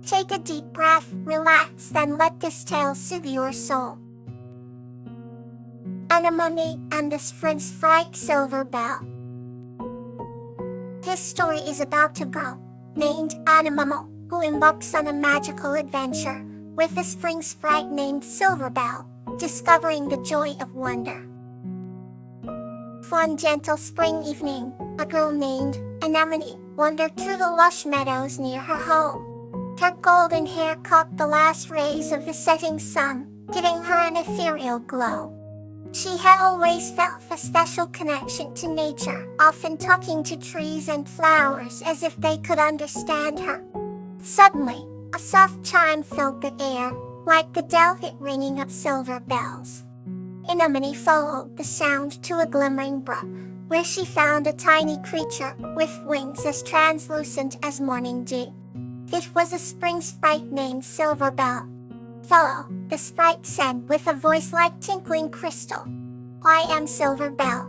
Take a deep breath, relax, and let this tale soothe your soul. Anemone and the Spring Sprite Silver Bell. This story is about a girl named Anemone who embarks on a magical adventure with a spring sprite named Silver Bell, discovering the joy of wonder. One gentle spring evening, a girl named Anemone wandered through the lush meadows near her home. Her golden hair caught the last rays of the setting sun, giving her an ethereal glow. She had always felt a special connection to nature, often talking to trees and flowers as if they could understand her. Suddenly, a soft chime filled the air, like the delicate ringing of silver bells. Anemone followed the sound to a glimmering brook, where she found a tiny creature with wings as translucent as morning dew. It was a spring sprite named Silver Bell. "Follow," the sprite said with a voice like tinkling crystal. "I am Silver Bell.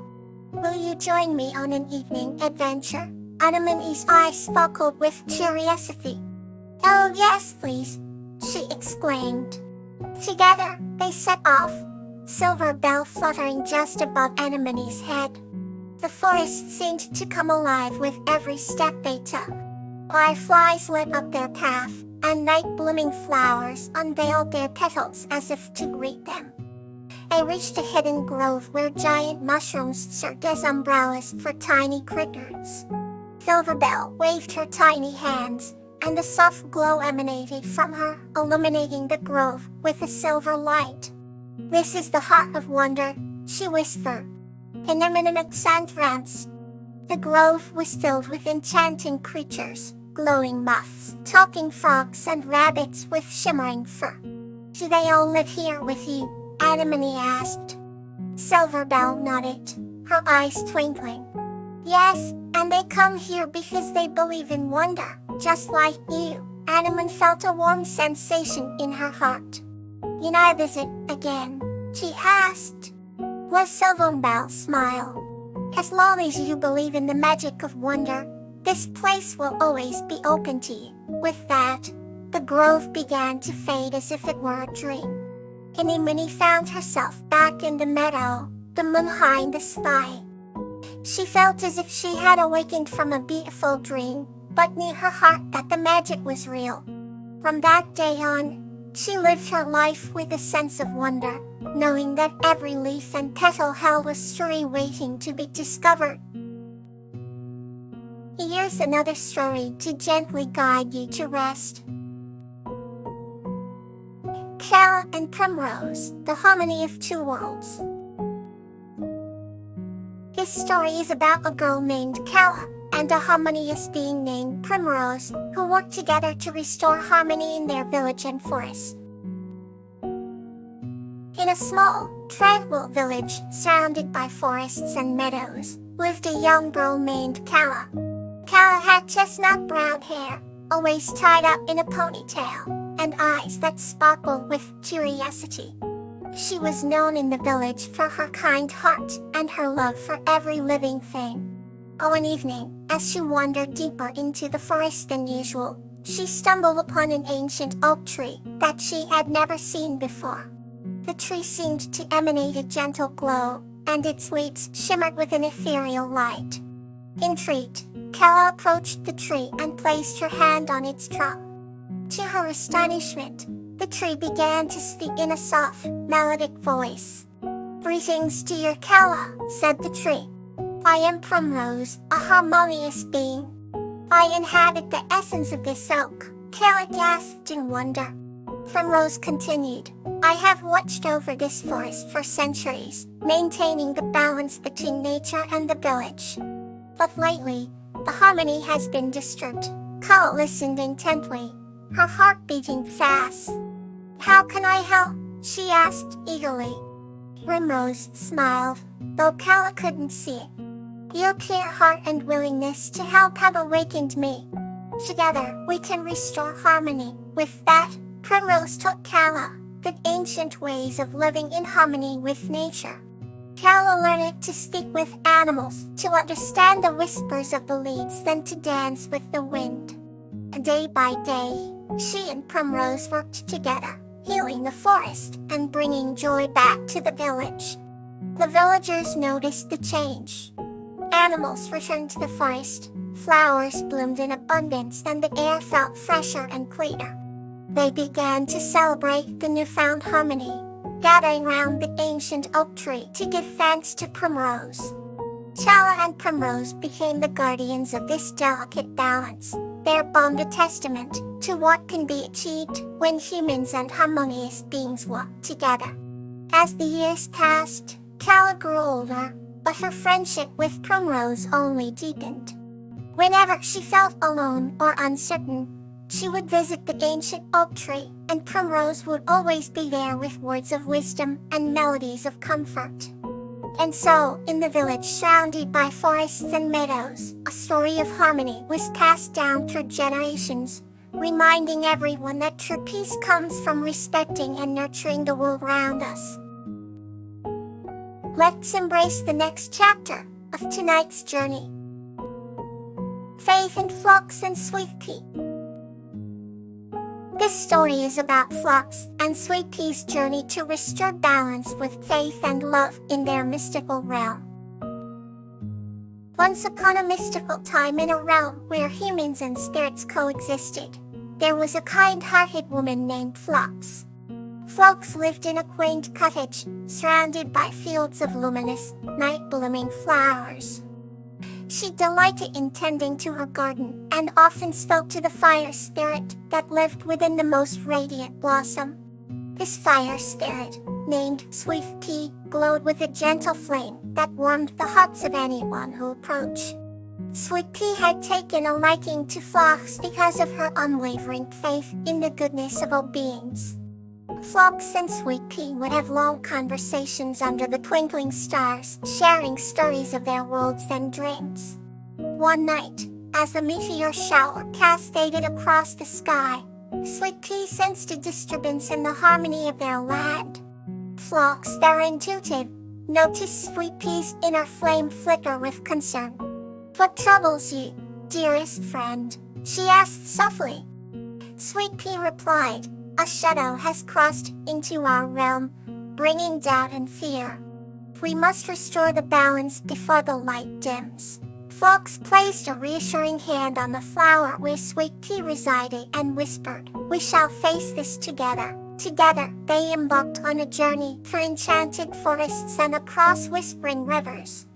Will you join me on an evening adventure?" Anemone's eyes sparkled with curiosity. "Oh yes, please," she exclaimed. Together, they set off, Silver Bell fluttering just above Anemone's head. The forest seemed to come alive with every step they took. Fireflies lit up their path, and night-blooming flowers unveiled their petals as if to greet them. They reached a hidden grove where giant mushrooms served as umbrellas for tiny critters. Silver Bell waved her tiny hands, and a soft glow emanated from her, illuminating the grove with a silver light. "This is the heart of wonder," she whispered. Anemone Sandrans. The grove was filled with enchanting creatures, glowing moths, talking frogs, and rabbits with shimmering fur. "Do they all live here with you?" Anemone asked. Silver Bell nodded, her eyes twinkling. "Yes, and they come here because they believe in wonder, just like you." Anemone felt a warm sensation in her heart. "Can I visit again?" she asked. Was Silver Bell smiled. "As long as you believe in the magic of wonder, this place will always be open to you." With that, the grove began to fade as if it were a dream. Anemone found herself back in the meadow, the moon high in the sky. She felt as if she had awakened from a beautiful dream, but knew her heart that the magic was real. From that day on, she lived her life with a sense of wonder, knowing that every leaf and petal held a story waiting to be discovered. Here's another story to gently guide you to rest. Calla and Primrose, the Harmony of Two Worlds. This story is about a girl named Calla and a harmonious being named Primrose who work together to restore harmony in their village and forest. In a small, tranquil village surrounded by forests and meadows, lived a young girl named Calla. Calla had chestnut brown hair, always tied up in a ponytail, and eyes that sparkled with curiosity. She was known in the village for her kind heart and her love for every living thing. One evening, as she wandered deeper into the forest than usual, she stumbled upon an ancient oak tree that she had never seen before. The tree seemed to emanate a gentle glow, and its leaves shimmered with an ethereal light. Intrigued, Calla approached the tree and placed her hand on its trunk. To her astonishment, the tree began to speak in a soft, melodic voice. "Greetings, dear Calla," said the tree. "I am Primrose, a harmonious being. I inhabit the essence of this oak." Calla gasped in wonder. Primrose continued, "I have watched over this forest for centuries, maintaining the balance between nature and the village. But lately, the harmony has been disturbed." Calla listened intently, her heart beating fast. "How can I help?" she asked eagerly. Primrose smiled, though Calla couldn't see it. "Your clear heart and willingness to help have awakened me. Together, we can restore harmony." With that, Primrose taught Calla the ancient ways of living in harmony with nature. Calla learned to speak with animals, to understand the whispers of the leaves, and to dance with the wind. Day by day, she and Primrose worked together, healing the forest and bringing joy back to the village. The villagers noticed the change. Animals returned to the forest, flowers bloomed in abundance, and the air felt fresher and cleaner. They began to celebrate the newfound harmony, gathering round the ancient oak tree to give thanks to Primrose. Chala and Primrose became the guardians of this delicate balance, their bond a testament to what can be achieved when humans and harmonious beings work together. As the years passed, Chala grew older, but her friendship with Primrose only deepened. Whenever she felt alone or uncertain, she would visit the ancient oak tree, and Primrose would always be there with words of wisdom and melodies of comfort. And so, in the village surrounded by forests and meadows, a story of harmony was passed down through generations, reminding everyone that true peace comes from respecting and nurturing the world around us. Let's embrace the next chapter of tonight's journey. Faith in Phlox and Sweet Pea. This story is about Phlox and Sweet Pea's journey to restore balance with faith and love in their mystical realm. Once upon a mystical time in a realm where humans and spirits coexisted, there was a kind-hearted woman named Phlox. Phlox lived in a quaint cottage, surrounded by fields of luminous, night-blooming flowers. She delighted in tending to her garden and often spoke to the fire spirit that lived within the most radiant blossom. This fire spirit, named Sweet Pea, glowed with a gentle flame that warmed the hearts of anyone who approached. Sweet Pea had taken a liking to Phlox because of her unwavering faith in the goodness of all beings. Phlox and Sweet Pea would have long conversations under the twinkling stars, sharing stories of their worlds and dreams. One night, as a meteor shower cascaded across the sky, Sweet Pea sensed a disturbance in the harmony of their land. Phlox, their intuitive, noticed Sweet Pea's inner flame flicker with concern. "What troubles you, dearest friend?" she asked softly. Sweet Pea replied, "A shadow has crossed into our realm, bringing doubt and fear. We must restore the balance before the light dims." Phlox placed a reassuring hand on the flower where Sweet Pea resided and whispered, "We shall face this together." Together, they embarked on a journey through enchanted forests and across whispering rivers.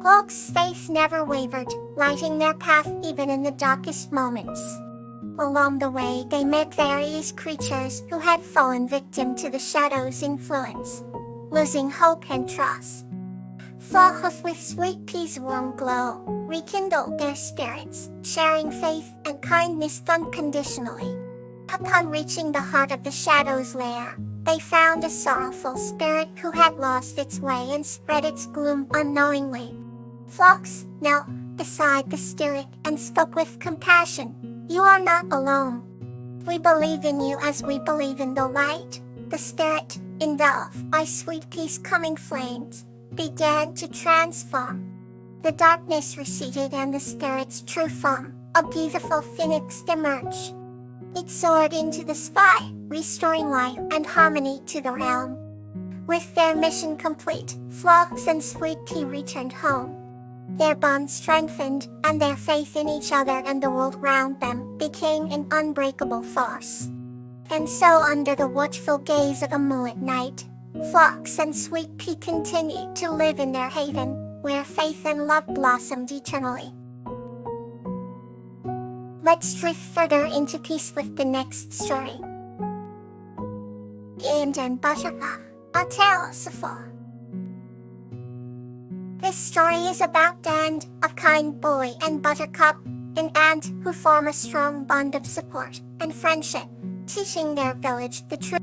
Phlox's faith never wavered, lighting their path even in the darkest moments. Along the way, they met various creatures who had fallen victim to the shadow's influence, losing hope and trust. Phlox, with Sweet Pea's warm glow, rekindled their spirits, sharing faith and kindness unconditionally. Upon reaching the heart of the shadow's lair, they found a sorrowful spirit who had lost its way and spread its gloom unknowingly. Phlox knelt beside the spirit and spoke with compassion. "You are not alone. We believe in you as we believe in the light." The spirit, engulfed by Sweet Pea's coming flames, began to transform. The darkness receded and the spirit's true form, a beautiful phoenix, emerged. It soared into the sky, restoring light and harmony to the realm. With their mission complete, Phlox and Sweet Pea returned home. Their bond strengthened, and their faith in each other and the world around them became an unbreakable force. And so, under the watchful gaze of a moonlit night, Phlox and Sweet Pea continued to live in their haven, where faith and love blossomed eternally. Let's drift further into peace with the next story. Ant and Buttercup, a tale of Sephora. This story is about Dan, a kind boy, and Buttercup, an ant who form a strong bond of support and friendship, teaching their village the truth.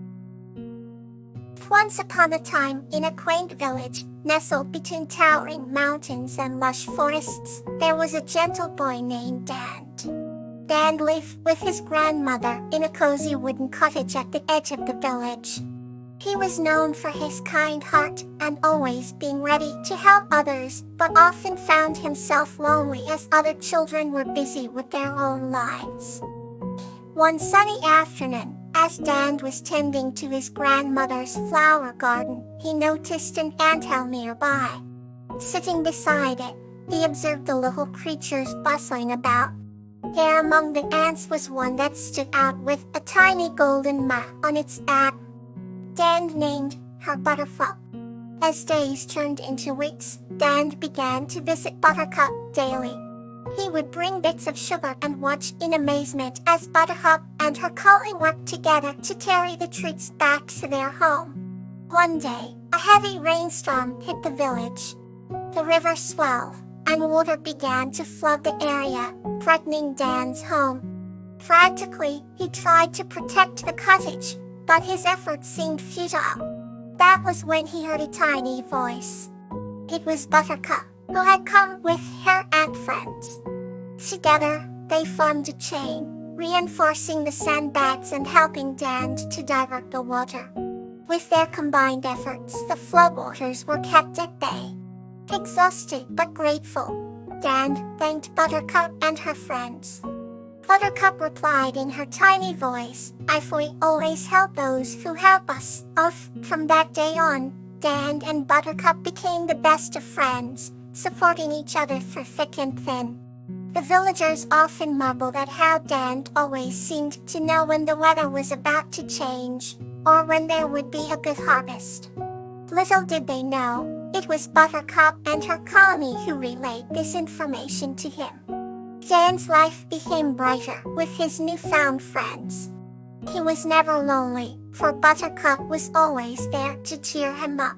Once upon a time, in a quaint village, nestled between towering mountains and lush forests, there was a gentle boy named Dan. Dan lived with his grandmother in a cozy wooden cottage at the edge of the village. He was known for his kind heart and always being ready to help others, but often found himself lonely as other children were busy with their own lives. One sunny afternoon, as Dan was tending to his grandmother's flower garden, he noticed an anthill nearby. Sitting beside it, he observed the little creatures bustling about. There among the ants was one that stood out with a tiny golden mark on its back. Dan named her Buttercup. As days turned into weeks, Dan began to visit Buttercup daily. He would bring bits of sugar and watch in amazement as Buttercup and her collie worked together to carry the treats back to their home. One day, a heavy rainstorm hit the village. The river swelled, and water began to flood the area, threatening Dan's home. Frantically, he tried to protect the cottage, but his efforts seemed futile. That was when he heard a tiny voice. It was Buttercup, who had come with her ant friends. Together, they formed a chain, reinforcing the sandbags and helping Dan to divert the water. With their combined efforts, the floodwaters were kept at bay. Exhausted but grateful, Dan thanked Buttercup and her friends. Buttercup replied in her tiny voice, "If we always help those who help us." From that day on, Dan and Buttercup became the best of friends, supporting each other through thick and thin. The villagers often marveled at how Dan always seemed to know when the weather was about to change, or when there would be a good harvest. Little did they know, it was Buttercup and her colony who relayed this information to him. Dan's life became brighter with his newfound friends. He was never lonely, for Buttercup was always there to cheer him up.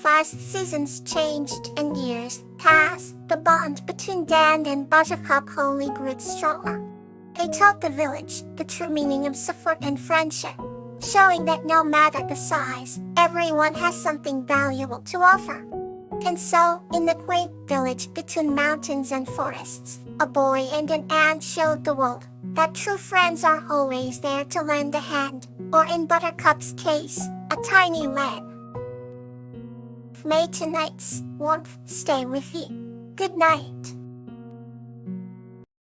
As seasons changed and years passed, the bond between Dan and Buttercup only grew stronger. They taught the village the true meaning of support and friendship, showing that no matter the size, everyone has something valuable to offer. And so, in the quaint village between mountains and forests, a boy and an ant showed the world that true friends are always there to lend a hand, or in Buttercup's case, a tiny lamp. May tonight's warmth stay with you. Good night.